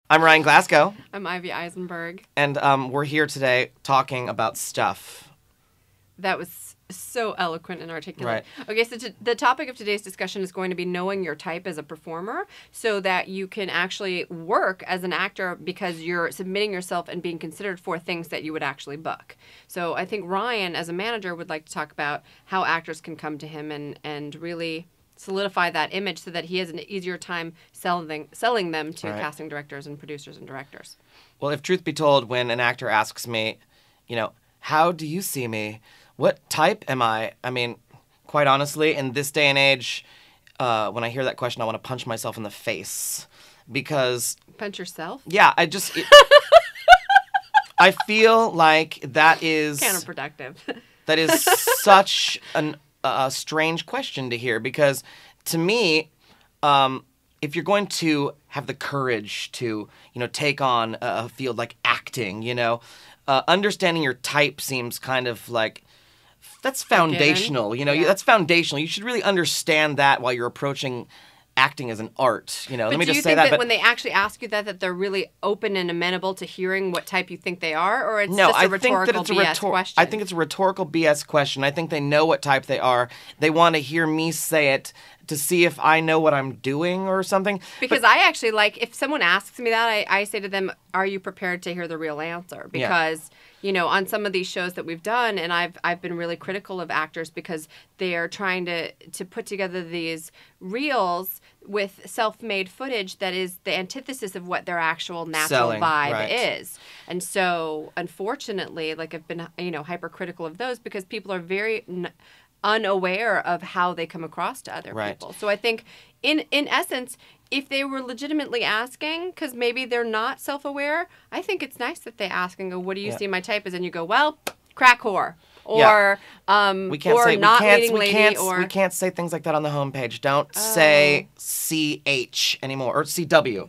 I'm Ryan Glasgow. I'm Ivy Isenberg. And we're here today talking about stuff. That was so eloquent and articulate. Right. Okay, so the topic of today's discussion is going to be knowing your type as a performer so that you can actually work as an actor because you're submitting yourself and being considered for things that you would actually book. So I think Ryan, as a manager, would like to talk about how actors can come to him and really solidify that image so that he has an easier time selling them to casting directors and producers and directors. Well, if truth be told, when an actor asks me, how do you see me? What type am I? I mean, quite honestly, in this day and age, when I hear that question, I want to punch myself in the face because... Punch yourself? Yeah, I feel like that is... Counterproductive. That is such a strange question to hear because, to me, if you're going to have the courage to, take on a field like acting, understanding your type seems kind of like... That's foundational, that's foundational. You should really understand that while you're approaching acting as an art, Let me just say that. Do you think that when they actually ask you that they're really open and amenable to hearing what type you think they are, or it's just a rhetorical BS question? I think it's a rhetorical BS question. I think they know what type they are. They want to hear me say it to see if I know what I'm doing or something. Because I actually if someone asks me that, I say to them, are you prepared to hear the real answer? Because... on some of these shows that we've done, and I've been really critical of actors because they are trying to put together these reels with self-made footage that is the antithesis of what their actual natural vibe is. And so, unfortunately, I've been, hypercritical of those because people are very unaware of how they come across to other people. So I think, in essence, if they were legitimately asking, because maybe they're not self-aware, I think it's nice that they ask and go, what do you see my type is? And you go, well, crack whore. Or we can't or say, not we can't, leading we lady. Can't, we can't say things like that on the homepage. Don't say CH anymore, or CW.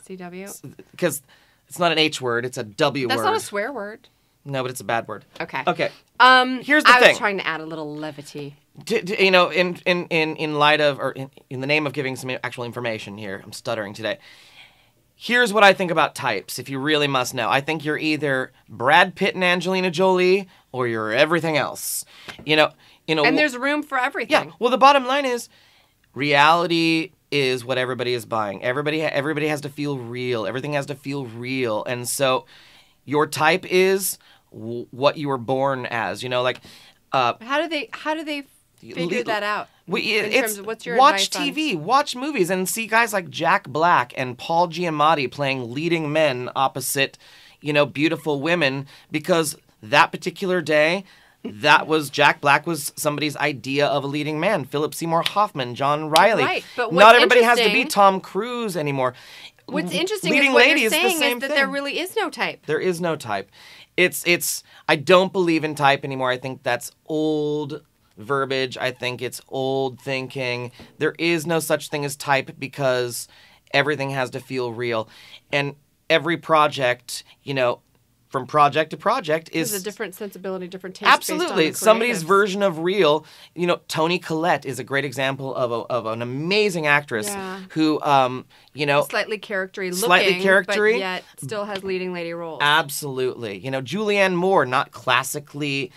CW? Because it's not an H word, it's a W word. That's not a swear word. No, but it's a bad word. Okay. Here's the thing. I was trying to add a little levity. In light of, or in the name of giving some actual information here, I'm stuttering today. Here's what I think about types, if you really must know. I think you're either Brad Pitt and Angelina Jolie, or you're everything else. And there's room for everything. Yeah. Well, the bottom line is, reality is what everybody is buying. Everybody has to feel real. Everything has to feel real. And so, your type is what you were born as. How do they figure that out? In terms of what's your watch advice TV, watch movies, and see guys like Jack Black and Paul Giamatti playing leading men opposite, beautiful women, because that particular day, Jack Black was somebody's idea of a leading man. Philip Seymour Hoffman, John Riley. Right, but not everybody has to be Tom Cruise anymore. What's interesting leading is what lady you're saying is that there really is no type. There is no type. I don't believe in type anymore. I think that's old verbiage. I think it's old thinking. There is no such thing as type because everything has to feel real. And every project, from project to project is... There's a different sensibility, different taste. Absolutely. Somebody's version of real. Toni Collette is a great example of an amazing actress who, slightly charactery, but yet still has leading lady roles. Absolutely. Julianne Moore, not classically,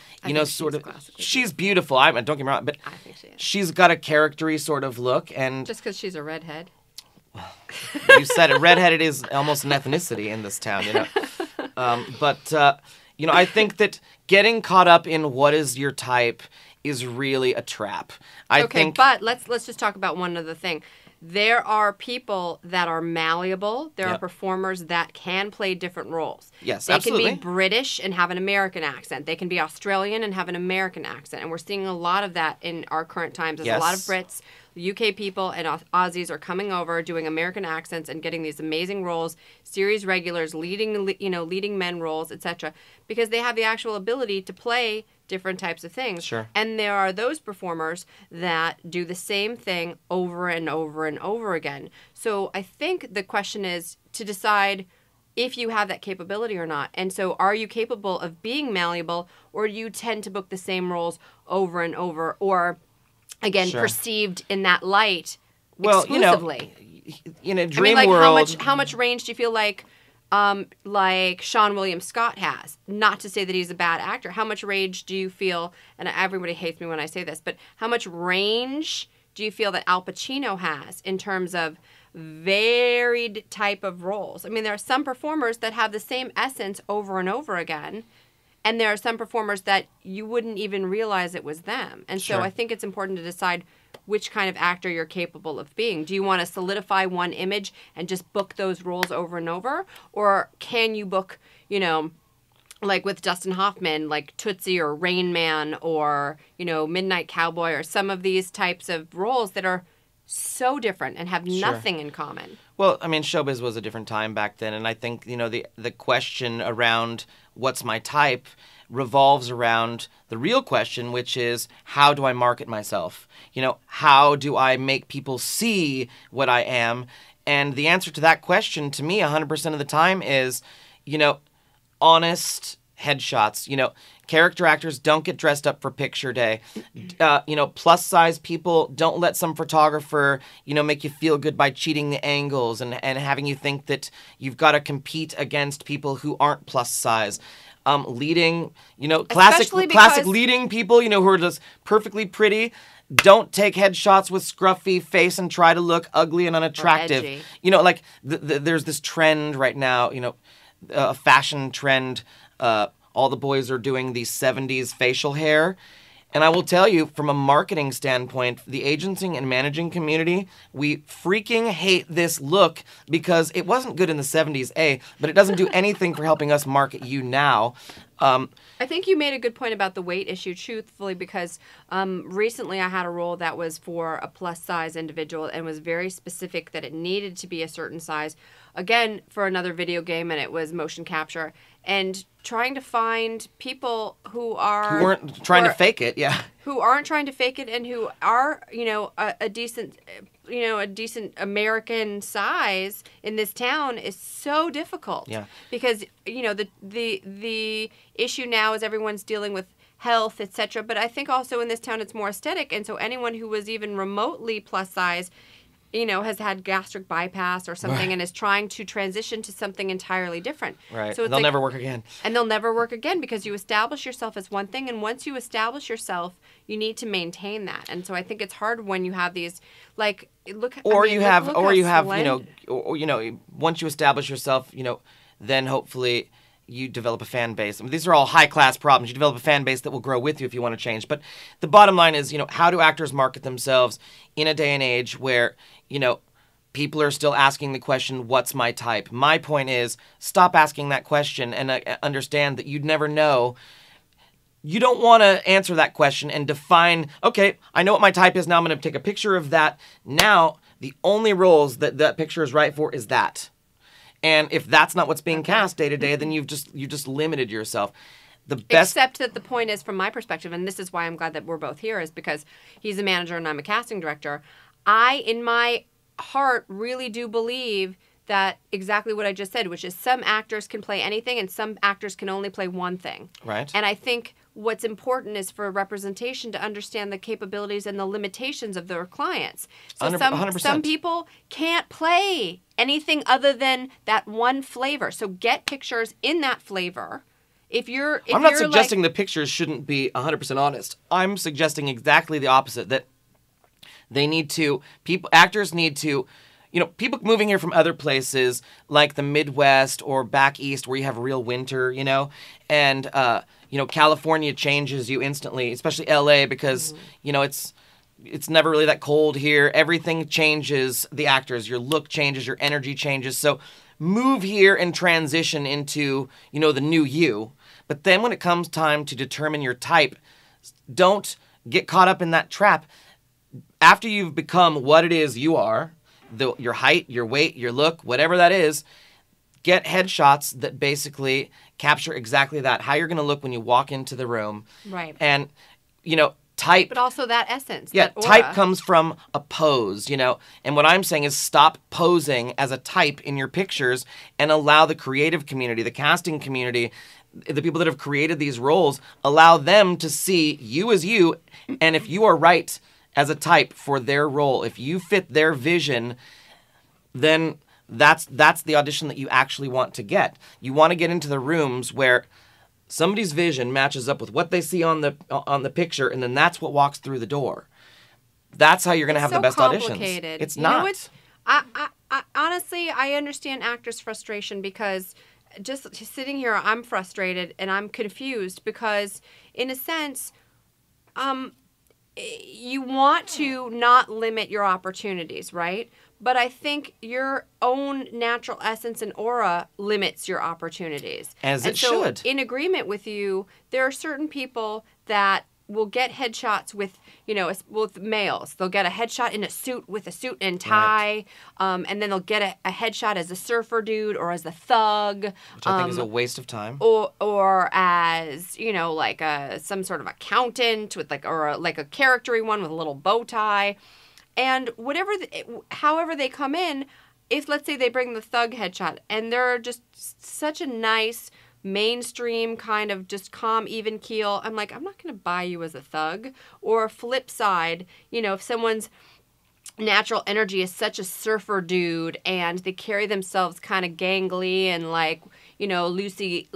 she's beautiful. Don't get me wrong, but I think she is. She's got a charactery sort of look. And just because she's a redhead. You said it. Redheaded is almost an ethnicity in this town, I think that getting caught up in what is your type is really a trap. But let's just talk about one other thing. There are people that are malleable. There are performers that can play different roles. Yes, absolutely. They can be British and have an American accent. They can be Australian and have an American accent. And we're seeing a lot of that in our current times. There's a lot of Brits, UK people, and Aussies are coming over, doing American accents and getting these amazing roles, series regulars, leading men roles, etc., because they have the actual ability to play different types of things. Sure. And there are those performers that do the same thing over and over and over again. So I think the question is to decide if you have that capability or not. And so are you capable of being malleable, or do you tend to book the same roles over and over, or, again, perceived in that light exclusively? in a I dream mean, like world, how much range do you feel like Sean William Scott has? Not to say that he's a bad actor. How much range do you feel? And everybody hates me when I say this, but how much range do you feel that Al Pacino has in terms of varied type of roles? I mean, there are some performers that have the same essence over and over again. And there are some performers that you wouldn't even realize it was them. And so Sure. I think it's important to decide which kind of actor you're capable of being. Do you want to solidify one image and just book those roles over and over? Or can you book, like with Dustin Hoffman, like Tootsie or Rain Man or, Midnight Cowboy or some of these types of roles that are so different and have nothing in common? Well, I mean, showbiz was a different time back then, and I think the question around what's my type revolves around the real question, which is how do I market myself? How do I make people see what I am? And the answer to that question, to me, 100% of the time is, honest headshots. Character actors don't get dressed up for picture day. Plus size people, don't let some photographer, make you feel good by cheating the angles and having you think that you've got to compete against people who aren't plus size. Leading, classic leading people, who are just perfectly pretty. Don't take headshots with scruffy face and try to look ugly and unattractive. There's this trend right now, a fashion trend. All the boys are doing the 70s facial hair. And I will tell you, from a marketing standpoint, the agency and managing community, we freaking hate this look because it wasn't good in the 70s, but it doesn't do anything for helping us market you now. I think you made a good point about the weight issue, truthfully, because recently I had a role that was for a plus-size individual and was very specific that it needed to be a certain size, again, for another video game, and it was motion capture. And trying to find people who weren't trying to fake it, yeah. Who aren't trying to fake it and who are, a decent American size in this town is so difficult. Yeah. Because, the issue now is everyone's dealing with health, etc. But I think also in this town it's more aesthetic, and so anyone who was even remotely plus size, has had gastric bypass or something, right, and is trying to transition to something entirely different. Right. So they'll never work again. And they'll never work again because you establish yourself as one thing, and once you establish yourself, you need to maintain that. And so I think it's hard when you have these, once you establish yourself, then hopefully you develop a fan base. I mean, these are all high-class problems. You develop a fan base that will grow with you if you want to change. But the bottom line is, how do actors market themselves in a day and age where, people are still asking the question, what's my type? My point is, stop asking that question and understand that you'd never know. You don't want to answer that question and define, okay, I know what my type is, now I'm going to take a picture of that. Now, the only roles that picture is right for is that. And if that's not what's being cast day to day, then you've just limited yourself. Except that the point is, from my perspective, and this is why I'm glad that we're both here, is because he's a manager and I'm a casting director. I, in my heart, really do believe that exactly what I just said, which is some actors can play anything and some actors can only play one thing. Right. And I think what's important is for representation to understand the capabilities and the limitations of their clients. So 100%. Some people can't play anything other than that one flavor. So get pictures in that flavor. I'm not suggesting the pictures shouldn't be 100% honest. I'm suggesting exactly the opposite, that actors need to, people moving here from other places like the Midwest or back east where you have real winter, and, California changes you instantly, especially LA because, it's never really that cold here. Everything changes the actors. Your look changes, your energy changes. So move here and transition into, the new you. But then when it comes time to determine your type, don't get caught up in that trap. After you've become what it is you are, your height, your weight, your look, whatever that is, get headshots that basically capture exactly that, how you're going to look when you walk into the room. Right. And, type. But also that essence. Yeah, that aura. Type comes from a pose, And what I'm saying is stop posing as a type in your pictures and allow the creative community, the casting community, the people that have created these roles, allow them to see you as you. And if you are right as a type for their role, if you fit their vision, then that's the audition that you actually want to get. You want to get into the rooms where somebody's vision matches up with what they see on the picture, and then that's what walks through the door. That's how you're going to have the best auditions. It's not. I honestly, I understand actors' frustration because just sitting here, I'm frustrated and I'm confused because, in a sense, you want to not limit your opportunities, right? But I think your own natural essence and aura limits your opportunities. As it should. In agreement with you, there are certain people that will get headshots with, with males. They'll get a headshot in a suit with a suit and tie, and then they'll get a headshot as a surfer dude or as a thug. Which I think is a waste of time. Or as, like some sort of accountant with or a charactery one with a little bow tie. And however they come in, if let's say they bring the thug headshot and they're just such a nice mainstream kind of just calm, even keel, I'm like, I'm not going to buy you as a thug. Or flip side, if someone's natural energy is such a surfer dude and they carry themselves kind of gangly and loosey,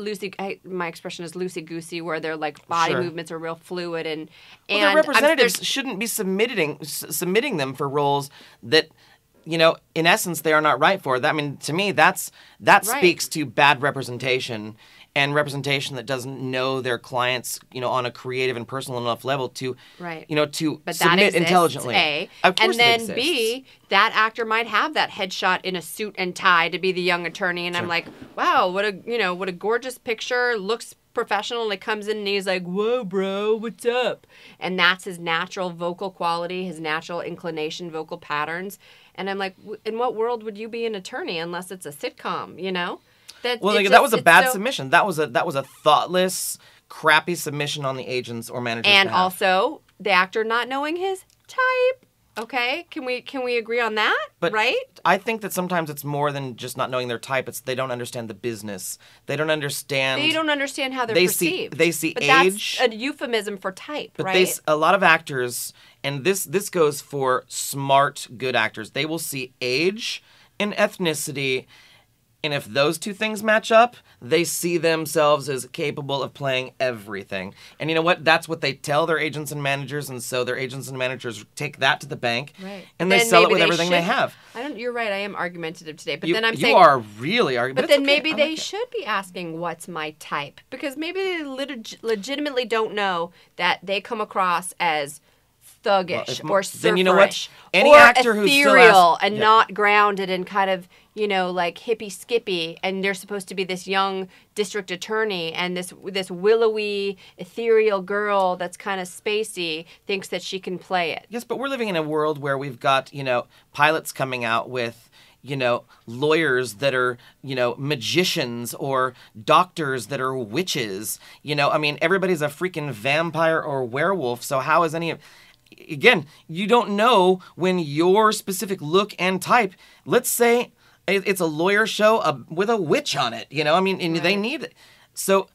my expression is loosey-goosey, where their body movements are real fluid and their representatives shouldn't be submitting them for roles that in essence they are not right for. That, I mean, to me, that speaks to bad representation and representation that doesn't know their clients, on a creative and personal enough level to, to but submit exists, intelligently. A. Of course and then it exists. B, that actor might have that headshot in a suit and tie to be the young attorney, and I'm like, wow, what a gorgeous picture, looks professional, and it comes in and he's like, whoa, bro, what's up? And that's his natural vocal quality, his natural inclination, vocal patterns. And I'm like, in what world would you be an attorney unless it's a sitcom, That was a bad submission. That was a thoughtless, crappy submission on the agents or managers. And also the actor not knowing his type. Okay, can we agree on that? But right? I think that sometimes it's more than just not knowing their type. It's they don't understand the business. They don't understand. They don't understand how they're perceived. They see but age. That's a euphemism for type, but right? A lot of actors, and this goes for smart, good actors. They will see age and ethnicity. And if those two things match up, they see themselves as capable of playing everything. And you know what? That's what they tell their agents and managers, and so their agents and managers take that to the bank, right. And they sell it with everything they have. You're right. I am argumentative today, but then I'm saying you are really argumentative. But then maybe they should be asking, "What's my type?" Because maybe they legitimately don't know that they come across as thuggish or surferish, then you know what? Any or actor ethereal and not grounded and kind of hippy skippy, and they're supposed to be this young district attorney, and this willowy ethereal girl that's kind of spacey thinks that she can play it. Yes, but we're living in a world where we've got pilots coming out with lawyers that are, magicians or doctors that are witches. I mean, everybody's a freaking vampire or werewolf. So how is any of... Again, you don't know when your specific look and type... Let's say it's a lawyer show with a witch on it, I mean, and they need it. So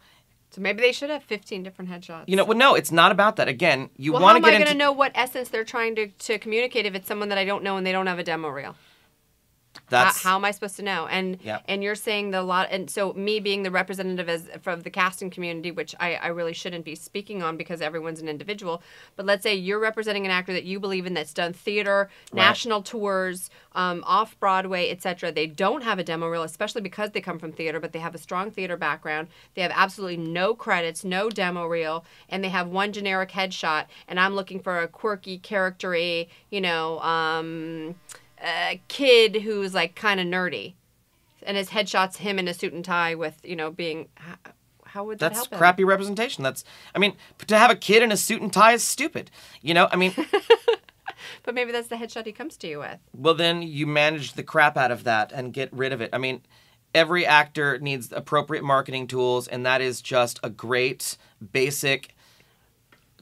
maybe they should have 15 different headshots. Well, no, it's not about that. Again, you want to get into... How am I going to know what essence they're trying to communicate if it's someone that I don't know and they don't have a demo reel? How am I supposed to know? And you're saying and so me being the representative from the casting community, which I really shouldn't be speaking on because everyone's an individual. But let's say you're representing an actor that you believe in that's done theater, national tours, off Broadway, etc. They don't have a demo reel, especially because they come from theater, but they have a strong theater background. They have absolutely no credits, no demo reel, and they have one generic headshot. And I'm looking for a quirky, charactery, kid who's kind of nerdy, and his headshot's him in a suit and tie with being. How would that help him? That's crappy representation. To have a kid in a suit and tie is stupid. I mean. But maybe that's the headshot he comes to you with. Well, then you manage the crap out of that and get rid of it. I mean, every actor needs appropriate marketing tools, and that is just a great basic.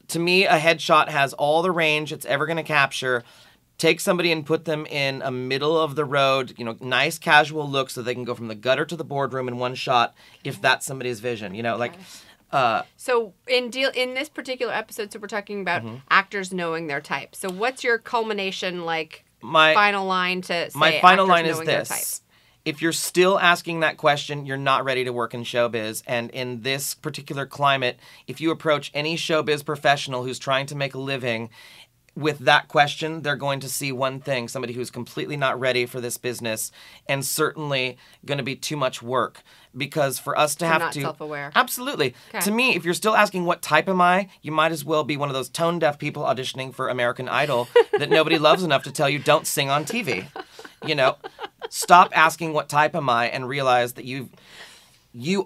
To me, a headshot has all the range it's ever going to capture. Take somebody and put them in a middle of the road, nice casual look so they can go from the gutter to the boardroom in one shot if that's somebody's vision, So in this particular episode, so we're talking about actors knowing their type. So what's your culmination final line to say my final actors line is knowing their type? this. If you're still asking that question, you're not ready to work in showbiz. And in this particular climate, if you approach any showbiz professional who's trying to make a living with that question, they're going to see one thing: somebody who's completely not ready for this business, and certainly going to be too much work. Because for us to have not to... self-aware. Absolutely. Okay. To me, if you're still asking what type am I, you might as well be one of those tone-deaf people auditioning for American Idol that nobody loves enough to tell you don't sing on TV. You know, stop asking what type am I and realize that you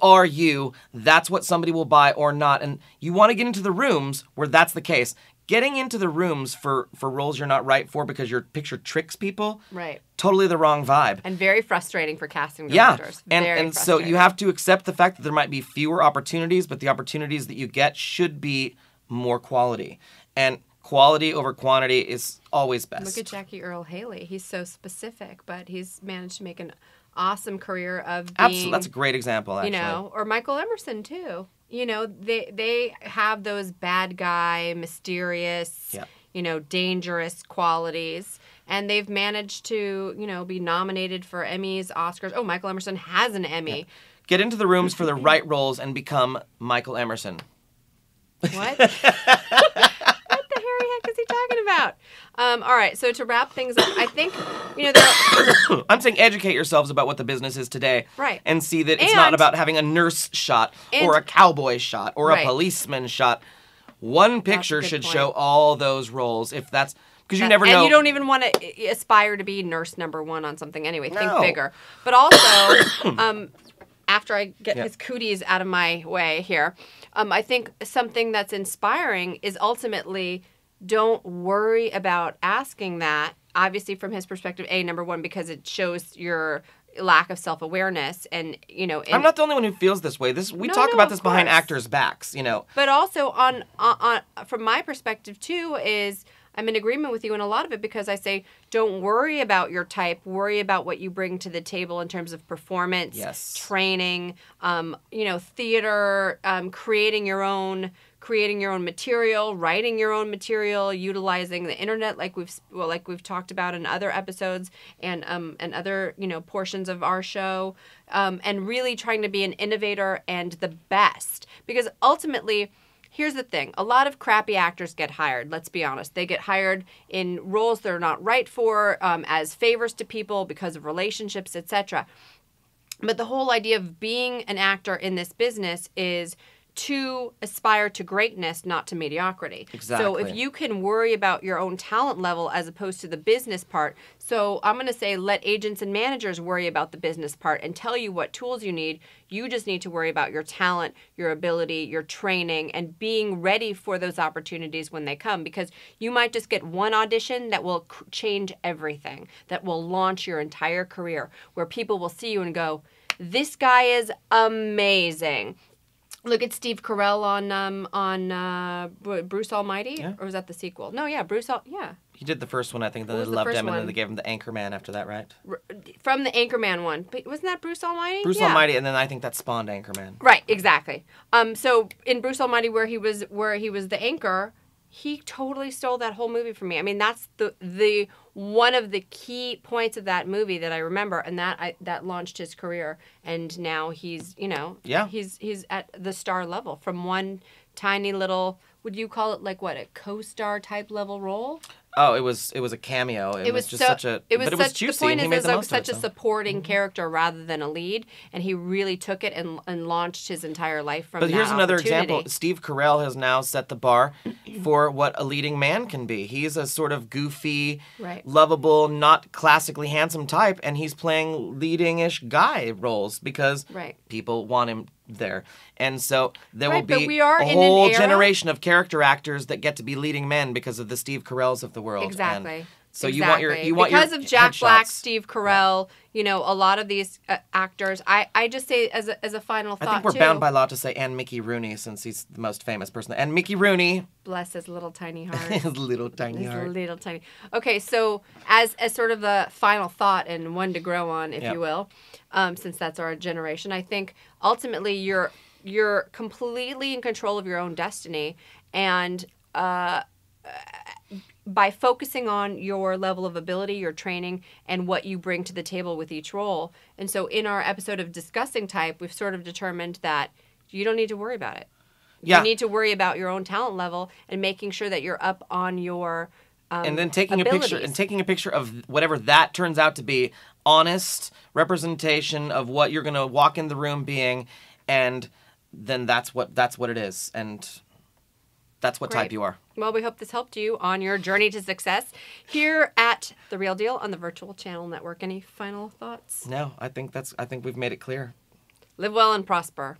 are you. That's what somebody will buy or not. And you want to get into the rooms where that's the case. Getting into the rooms for roles you're not right for because your picture tricks people, Right. totally the wrong vibe. And very frustrating for casting Yeah, directors. and so you have to accept the fact that there might be fewer opportunities, but the opportunities that you get should be more quality. And quality over quantity is always best. Look at Jackie Earle Haley. He's so specific, but he's managed to make an awesome career of being... Absolutely. That's a great example, actually. You know, or Michael Emerson, too. You know, they have those bad guy, mysterious, dangerous qualities. And they've managed to, be nominated for Emmys, Oscars. Oh, Michael Emerson has an Emmy. Yeah. Get into the rooms for the right roles and become Michael Emerson. What? What the hairy heck is he talking about? All right, so to wrap things up, I think, I'm saying educate yourselves about what the business is today. Right. And see that it's not about having a nurse shot or a cowboy shot or a policeman shot. One picture should show all those roles if that's... Because you never know. And you don't even want to aspire to be nurse number one on something anyway. Think bigger. But also, after I get his cooties out of my way here, I think something that's inspiring is ultimately... Don't worry about asking that, obviously from his perspective, number one, because it shows your lack of self-awareness. And, I'm not the only one who feels this way. We talk about this behind actors' backs, But also, on from my perspective, too, is I'm in agreement with you in a lot of it because I say, don't worry about your type. Worry about what you bring to the table in terms of performance, training, theater, creating your own material, writing your own material, utilizing the internet like we've talked about in other episodes and other portions of our show, and really trying to be an innovator and the best. Because ultimately, here's the thing. A lot of crappy actors get hired, let's be honest. They get hired in roles they're not right for, as favors to people because of relationships, etc. But the whole idea of being an actor in this business is to aspire to greatness, not to mediocrity. Exactly. So if you can worry about your own talent level as opposed to the business part, so I'm going to say let agents and managers worry about the business part and tell you what tools you need. You just need to worry about your talent, your ability, your training, and being ready for those opportunities when they come, because you might just get one audition that will change everything, that will launch your entire career, where people will see you and go, this guy is amazing. Look at Steve Carell on Bruce Almighty, or was that the sequel? No, He did the first one, I think. Then they loved him, and then they gave him the Anchorman after that, right? From the Anchorman one, but wasn't that Bruce Almighty? Bruce Almighty, and then I think that spawned Anchorman. Right, exactly. So in Bruce Almighty, where he was the anchor, he totally stole that whole movie from me. I mean, that's the one of the key points of that movie that I remember, and that launched his career. And now he's, he's at the star level from one tiny little, would you call it like what, a co-star type level role? Oh, it was a cameo. It was just such a... But it was juicy. The point and he is, made it the was most such of it, a supporting character rather than a lead, and he really took it and launched his entire life from that But here's another opportunity. example. Steve Carell has now set the bar for what a leading man can be. He's a sort of goofy, lovable, not classically handsome type, and he's playing leading-ish guy roles because people want him there. And so there will be a whole generation of character actors that get to be leading men because of the Steve Carells of the world. Exactly. And so you want your because of Jack headshots. Black, Steve Carell, a lot of these actors. I just say as a final thought, I think we're bound by law to say and Mickey Rooney, since he's the most famous person. And Mickey Rooney, bless his little tiny heart. His little tiny heart. Little tiny. Okay, so as sort of the final thought and one to grow on, if you will, since that's our generation, I think ultimately you're completely in control of your own destiny, and by focusing on your level of ability, your training, and what you bring to the table with each role. And so in our episode of Discussing Type, we've sort of determined that you don't need to worry about it. Yeah. You need to worry about your own talent level and making sure that you're up on your and then taking abilities. a picture of whatever that turns out to be, honest representation of what you're going to walk in the room being, and then that's what it is, and that's what type you are. Well, we hope this helped you on your journey to success here at The Real Deal on the Virtual Channel Network. Any final thoughts? No, I think we've made it clear. Live well and prosper.